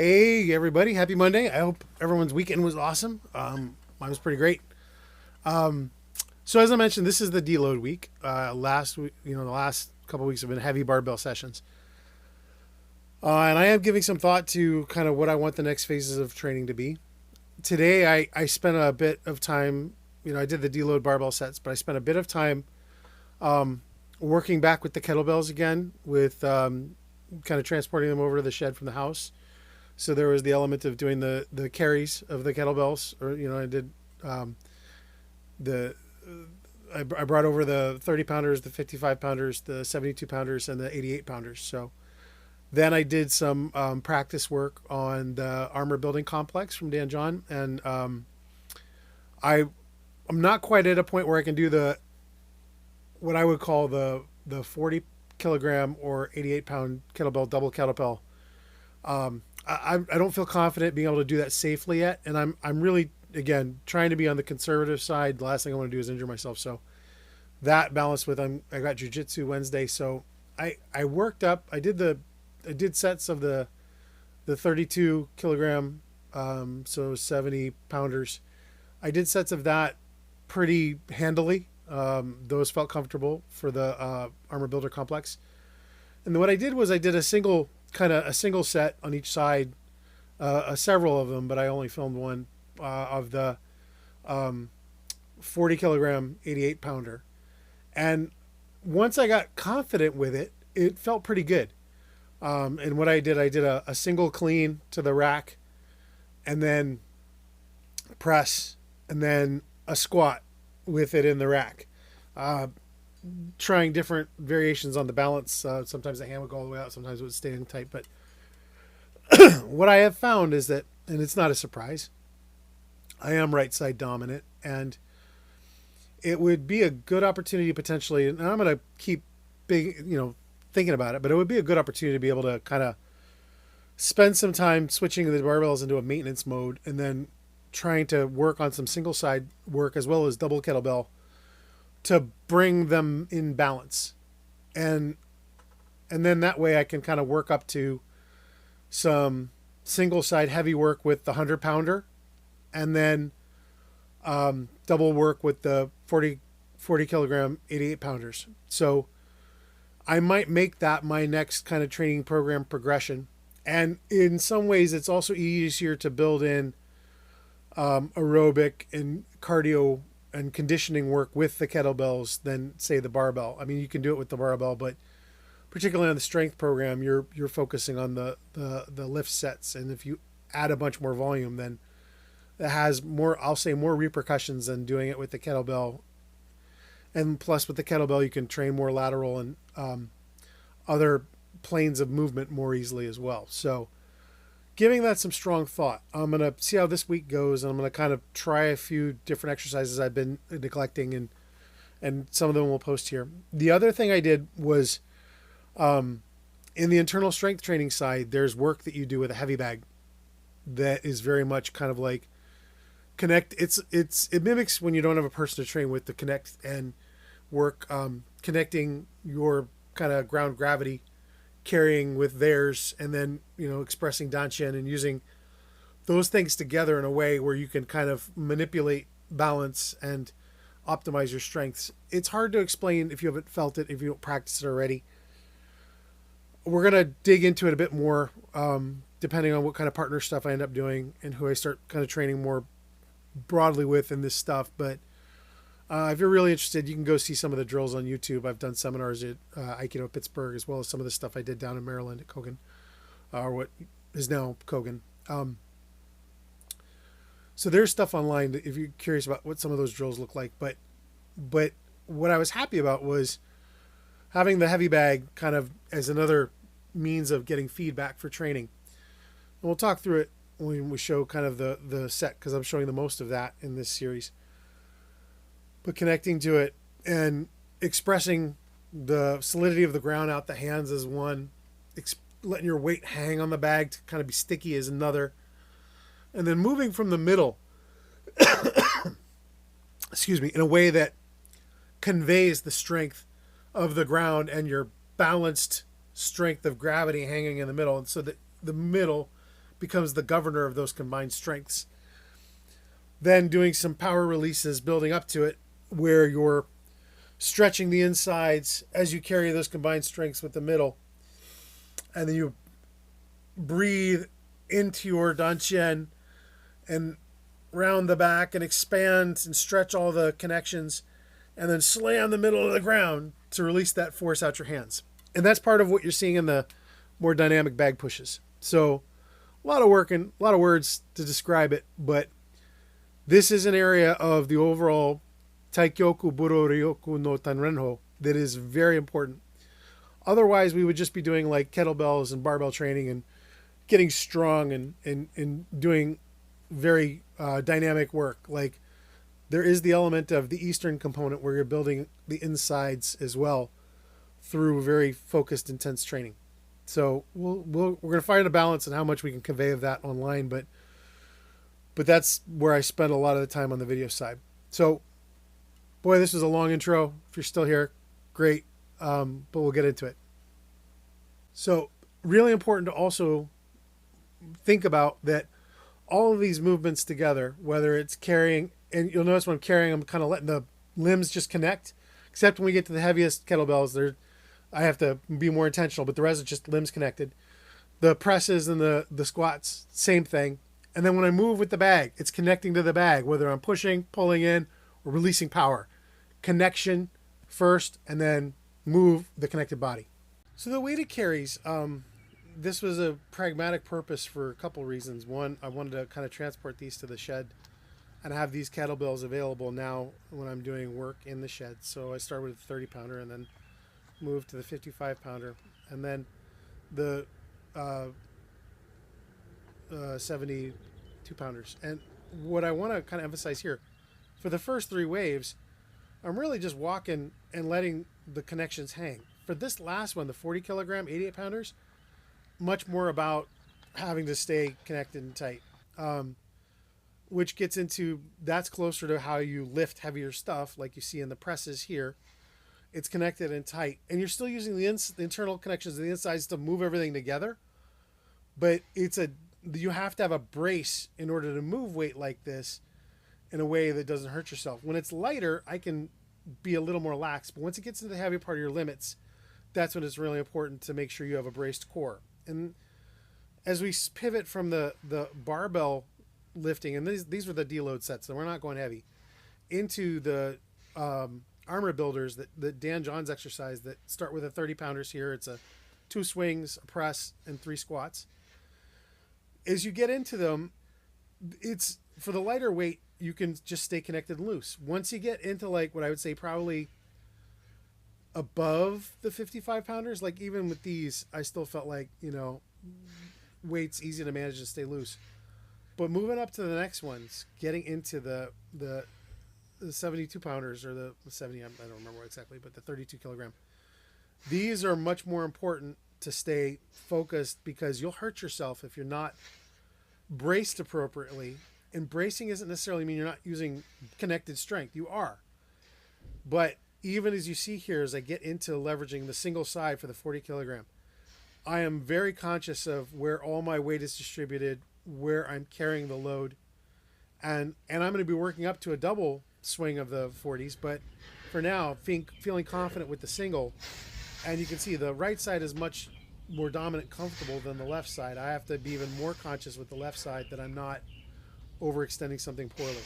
Hey, everybody. Happy Monday. I hope everyone's weekend was awesome. Mine was pretty great. Um, so, as I mentioned, this is the deload week. Last week, the last couple weeks have been heavy barbell sessions. And I am giving some thought to kind of what I want the next phases of training to be. Today, I spent a bit of time, I did the deload barbell sets, but I spent a bit of time um, working back with the kettlebells again, with kind of transporting them over to the shed from the house. So there was the element of doing the carries of the kettlebells, or I did um, the I brought over the 30 pounders, the 55 pounders, the 72 pounders, and the 88 pounders. So then I did some practice work on the armor building complex from Dan John, and I I'm not quite at a point where I can do the what I would call the 40 kilogram or 88 pound kettlebell double kettlebell. I don't feel confident being able to do that safely yet, and I'm really again trying to be on the conservative side. The last thing I want to do is injure myself. So that balanced with I got jujitsu Wednesday, so I worked up. I did sets of the 32 kilogram, so 70 pounders. I did sets of that pretty handily. Those felt comfortable for the armor builder complex. And then what I did was I did a single set on each side, several of them, but I only filmed one of the um, 40 kilogram 88 pounder. And once I got confident with it, it felt pretty good. And what I did a single clean to the rack, and then press, and then a squat with it in the rack. Uh, Trying different variations on the balance. Sometimes the hand would go all the way out, sometimes it would stay in tight. But what I have found is that, and it's not a surprise, I am right side dominant, and it would be a good opportunity potentially, and I'm going to keep thinking about it, but it would be a good opportunity to be able to kind of spend some time switching the barbells into a maintenance mode, and then trying to work on some single side work as well as double kettlebell to bring them in balance. And then that way I can kind of work up to some single side heavy work with the 100 pounder, and then double work with the 40 kilogram 88 pounders. So I might make that my next kind of training program progression. And in some ways it's also easier to build in aerobic and cardio and conditioning work with the kettlebells than say the barbell. I mean, you can do it with the barbell, but particularly on the strength program, you're focusing on the lift sets, and if you add a bunch more volume, then it has more, I'll say, more repercussions than doing it with the kettlebell. And plus, with the kettlebell, you can train more lateral and other planes of movement more easily as well. So giving that some strong thought. I'm going to see how this week goes, and I'm going to kind of try a few different exercises I've been neglecting, and some of them we'll post here. The other thing I did was in the internal strength training side, there's work that you do with a heavy bag that is very much kind of like connect. It mimics when you don't have a person to train with, to connect and work, connecting your kind of ground gravity carrying with theirs, and then expressing danshin and using those things together in a way where you can kind of manipulate balance and optimize your strengths. It's hard to explain if you haven't felt it, if you don't practice it already. We're going to dig into it a bit more, depending on what kind of partner stuff I end up doing and who I start kind of training more broadly with in this stuff. But if you're really interested, you can go see some of the drills on YouTube. I've done seminars at Aikido Pittsburgh, as well as some of the stuff I did down in Maryland at Kogan, or what is now Kogan. So there's stuff online if you're curious about what some of those drills look like. But what I was happy about was having the heavy bag kind of as another means of getting feedback for training. And we'll talk through it when we show kind of the set, because I'm showing the most of that in this series. But connecting to it and expressing the solidity of the ground out the hands is one, letting your weight hang on the bag to kind of be sticky is another, and then moving from the middle excuse me, in a way that conveys the strength of the ground and your balanced strength of gravity hanging in the middle, and so that the middle becomes the governor of those combined strengths. Then doing some power releases building up to it, where you're stretching the insides as you carry those combined strengths with the middle. And then you breathe into your dantian and round the back and expand and stretch all the connections, and then slam the middle of the ground to release that force out your hands. And that's part of what you're seeing in the more dynamic bag pushes. So a lot of work and a lot of words to describe it, but this is an area of the overall Taikyoku Budoryoku no Tanrenhō that is very important. Otherwise, we would just be doing like kettlebells and barbell training and getting strong and doing very dynamic work. Like, there is the element of the Eastern component where you're building the insides as well through very focused, intense training. So we're going to find a balance in how much we can convey of that online, but that's where I spend a lot of the time on the video side. So, boy, this was a long intro. If you're still here, great. But we'll get into it. So, really important to also think about that all of these movements together, whether it's carrying, and you'll notice when I'm carrying, I'm kind of letting the limbs just connect, except when we get to the heaviest kettlebells, I have to be more intentional, but the rest is just limbs connected. The presses and the squats, same thing. And then when I move with the bag, it's connecting to the bag, whether I'm pushing, pulling in, or releasing power. Connection first, and then move the connected body. So the weighted carries, this was a pragmatic purpose for a couple reasons. One, I wanted to kind of transport these to the shed and have these kettlebells available now when I'm doing work in the shed. So I started with a 30 pounder and then moved to the 55 pounder and then the 72 pounders. And what I want to kind of emphasize here, for the first three waves, I'm really just walking and letting the connections hang. For this last one, the 40 kilogram, 88 pounders, much more about having to stay connected and tight, which gets into, that's closer to how you lift heavier stuff like you see in the presses here. It's connected and tight, and you're still using the internal connections of the insides to move everything together, but you have to have a brace in order to move weight like this in a way that doesn't hurt yourself. When it's lighter, I can be a little more lax, but once it gets into the heavy part of your limits, that's when it's really important to make sure you have a braced core. And as we pivot from the barbell lifting, and these were the deload sets, so we're not going heavy, into the armor builders that Dan John's exercise that start with a 30 pounders here. It's a 2 swings, a press, and 3 squats. As you get into them, it's for the lighter weight, you can just stay connected and loose. Once you get into like what I would say probably above the 55 pounders, like even with these, I still felt like, weight's easy to manage and stay loose. But moving up to the next ones, getting into the 72 pounders or the 70, I don't remember exactly, but the 32 kilogram. These are much more important to stay focused because you'll hurt yourself if you're not braced appropriately. And bracing doesn't necessarily mean you're not using connected strength. You are. But even as you see here, as I get into leveraging the single side for the 40 kilogram, I am very conscious of where all my weight is distributed, where I'm carrying the load. And I'm going to be working up to a double swing of the 40s. But for now, feeling confident with the single. And you can see the right side is much more dominant, comfortable than the left side. I have to be even more conscious with the left side that I'm not overextending something poorly.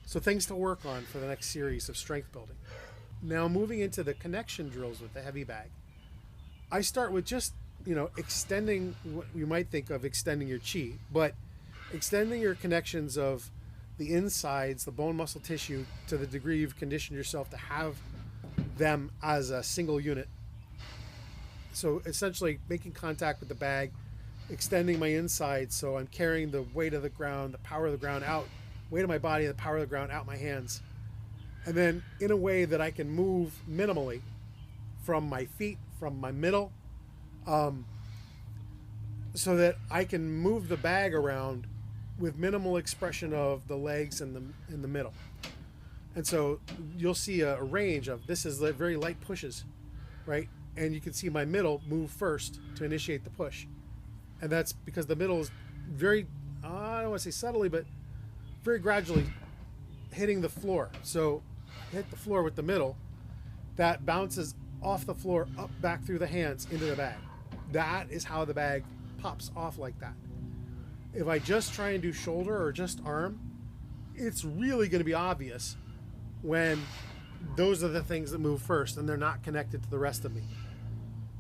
So things to work on for the next series of strength building. Now moving into the connection drills with the heavy bag. I start with just, extending what you might think of extending your chi, but extending your connections of the insides, the bone muscle tissue, to the degree you've conditioned yourself to have them as a single unit. So essentially making contact with the bag, extending my insides so I'm carrying the weight of the ground, the power of the ground out, weight of my body, the power of the ground out my hands. And then in a way that I can move minimally from my feet, from my middle, so that I can move the bag around with minimal expression of the legs in the middle. And so you'll see a range of, this is very light pushes, right? And you can see my middle move first to initiate the push. And that's because the middle is very, I don't want to say subtly, but very gradually hitting the floor. So hit the floor with the middle, that bounces off the floor, up, back through the hands into the bag. That is how the bag pops off like that. If I just try and do shoulder or just arm, it's really going to be obvious when those are the things that move first and they're not connected to the rest of me.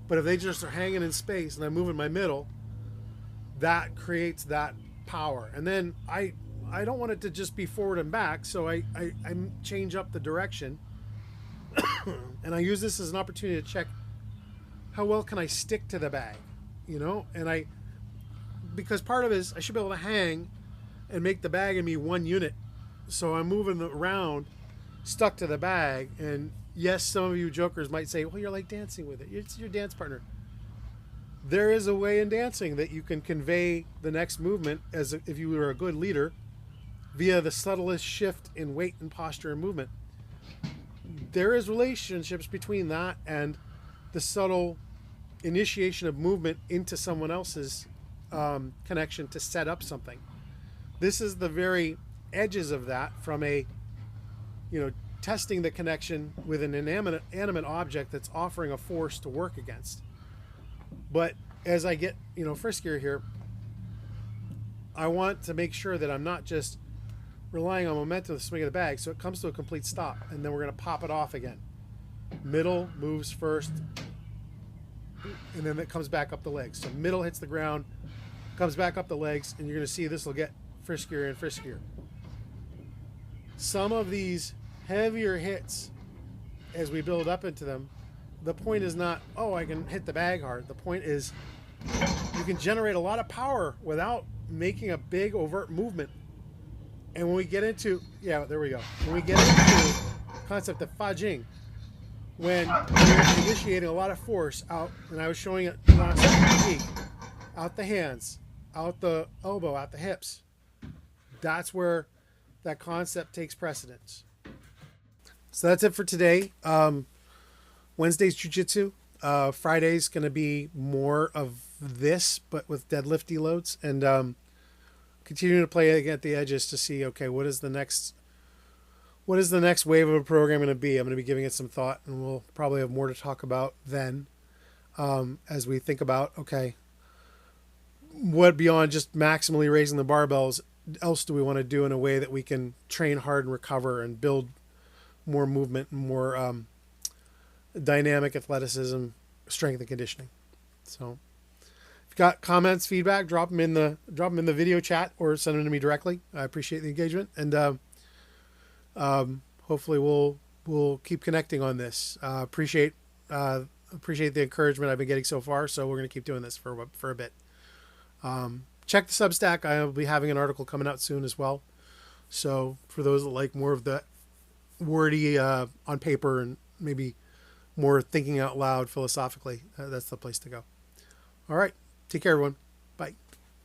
But if they just are hanging in space and I'm moving my middle, that creates that power. And then I don't want it to just be forward and back, so I change up the direction. And I use this as an opportunity to check how well can I stick to the bag, you know? And because part of it is I should be able to hang and make the bag in me one unit. So I'm moving around stuck to the bag. And yes, some of you jokers might say, well, you're like dancing with it. It's your dance partner. There is a way in dancing that you can convey the next movement as if you were a good leader via the subtlest shift in weight and posture and movement. There is relationships between that and the subtle initiation of movement into someone else's connection to set up something. This is the very edges of that from testing the connection with an animate object that's offering a force to work against. But as I get, friskier here, I want to make sure that I'm not just relying on momentum to swing of the bag, so it comes to a complete stop, and then we're going to pop it off again. Middle moves first, and then it comes back up the legs. So middle hits the ground, comes back up the legs, and you're going to see this will get friskier and friskier. Some of these heavier hits, as we build up into them, the point is not, oh, I can hit the bag hard. The point is you can generate a lot of power without making a big overt movement. And when we get into, there we go. When we get into the concept of fajing, when you're initiating a lot of force out, and I was showing it last week, out the hands, out the elbow, out the hips, that's where that concept takes precedence. So that's it for today. Wednesday's jiu-jitsu. Friday's going to be more of this, but with deadlift deloads, and continuing to play at the edges to see, okay, what is the next wave of a program going to be? I'm going to be giving it some thought, and we'll probably have more to talk about then, as we think about, okay, what beyond just maximally raising the barbells else do we want to do in a way that we can train hard and recover and build more movement and more dynamic athleticism, strength and conditioning. So if you've got comments, feedback, drop them in the video chat or send them to me directly. I appreciate the engagement, and hopefully we'll keep connecting on this. Appreciate the encouragement I've been getting so far. So we're going to keep doing this for a bit. Check the Substack. I'll be having an article coming out soon as well. So for those that like more of the wordy on paper and maybe more thinking out loud philosophically, that's the place to go. All right. Take care, everyone.